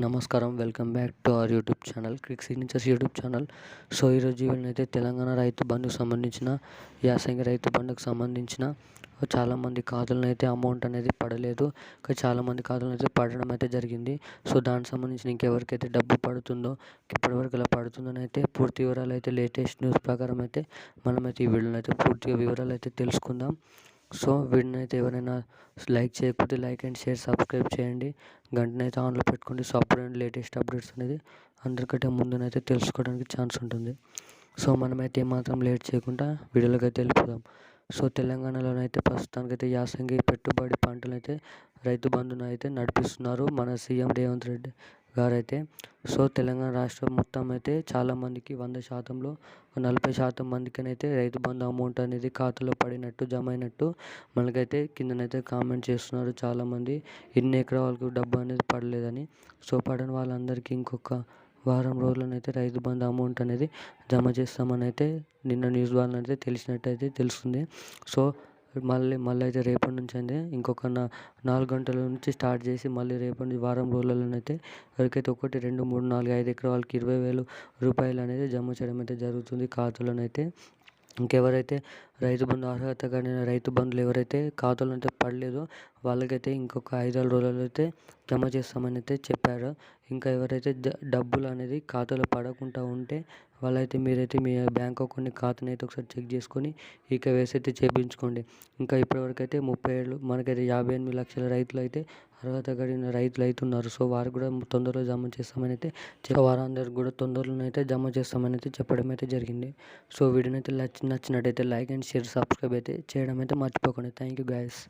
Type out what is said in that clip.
నమస్కారం. Welcome back to our YouTube channel quick signatures YouTube channel. So ఈరోజు వీళ్ళనైతే తెలంగాణ రైతు బంధుకు సంబంధించిన యాసంగి రైతు బంధుకు సంబంధించిన చాలామంది ఖాతాలను అయితే అమౌంట్ అనేది పడలేదు. చాలామంది ఖాతాలను అయితే పడడం అయితే జరిగింది. సో దానికి సంబంధించిన ఇంకెవరికైతే డబ్బు పడుతుందో ఇప్పటివరకు ఇలా పడుతుందని అయితే పూర్తి వివరాలు అయితే లేటెస్ట్ న్యూస్ ప్రకారం అయితే మనమైతే ఈ వీడియోలో అయితే పూర్తిగా వివరాలు అయితే తెలుసుకుందాం. సో వీడిని అయితే ఎవరైనా లైక్ చేయకపోతే లైక్ అండ్ షేర్ సబ్స్క్రైబ్ చేయండి. గంటనైతే ఆన్లో పెట్టుకోండి. సో అప్పుడే లేటెస్ట్ అప్డేట్స్ అనేది అందరికంటే ముందునైతే తెలుసుకోవడానికి ఛాన్స్ ఉంటుంది. సో మనమైతే ఏమాత్రం లేట్ చేయకుండా వీడియోలోకి అయితే వెళ్ళిపోదాం. సో తెలంగాణలోనైతే ప్రస్తుతానికైతే యాసంగి పెట్టుబడి పంటలు అయితే రైతు బంధును అయితే నడిపిస్తున్నారు మన సీఎం రేవంత్ రెడ్డి గారైతే. సో తెలంగాణ రాష్ట్రం మొత్తం అయితే చాలామందికి 100%లో 40% మందికనైతే రైతు బంధు అమౌంట్ అనేది ఖాతాలో పడినట్టు జమ అయినట్టు మనకైతే కిందనైతే కామెంట్ చేస్తున్నారు చాలామంది. ఇన్ని ఎకరాలకు డబ్బు అనేది పడలేదని. సో పడని వాళ్ళందరికీ ఇంకొక వారం రోజులనైతే రైతు బంధు అమౌంట్ అనేది జమ చేస్తామని అయితే నిన్న న్యూస్ ద్వారా అయితే తెలిసినట్టయితే తెలుస్తుంది. సో మళ్ళీ అయితే రేపటి నుంచి అయితే ఇంకొక 4 గంటల నుంచి స్టార్ట్ చేసి మళ్ళీ రేపటి వారం రోజులలోనైతే ఎవరికైతే 1, 2, 3, 4, 5 ఎకరాలకి 20,000 రూపాయలు అనేది జమ చేయడం అయితే జరుగుతుంది ఖాతాలోనైతే. ఇంకెవరైతే రైతు బంధు అర్హత కలిగిన రైతు బంధువులు ఎవరైతే ఖాతాలో అయితే పడలేదో వాళ్ళకైతే ఇంకొక 5-6 రోజులలో అయితే జమ చేస్తామని అయితే చెప్పారు. ఇంకా ఎవరైతే డబ్బులు అనేది ఖాతాలో పడకుండా ఉంటే వాళ్ళైతే మీరైతే మీ బ్యాంక్ అకౌంట్ని ఖాతాని అయితే ఒకసారి చెక్ చేసుకొని ఈకేవైసీ అయితే చేయించుకోండి. ఇంకా ఇప్పటివరకు అయితే మనకైతే 58 లక్షల రైతులు అయితే అర్హత కలిగిన రైతులు అయితే ఉన్నారు. సో వారు కూడా తొందరలో జమ చేస్తామని అయితే వారందరికి కూడా తొందరలో అయితే జమ చేస్తామని అయితే చెప్పడం అయితే జరిగింది. సో వీడియోని అయితే నచ్చినట్టయితే లైక్ అండ్ షేర్ సబ్స్క్రైబ్ అయితే చేయడం అయితే మర్చిపోకండి. Thank you guys.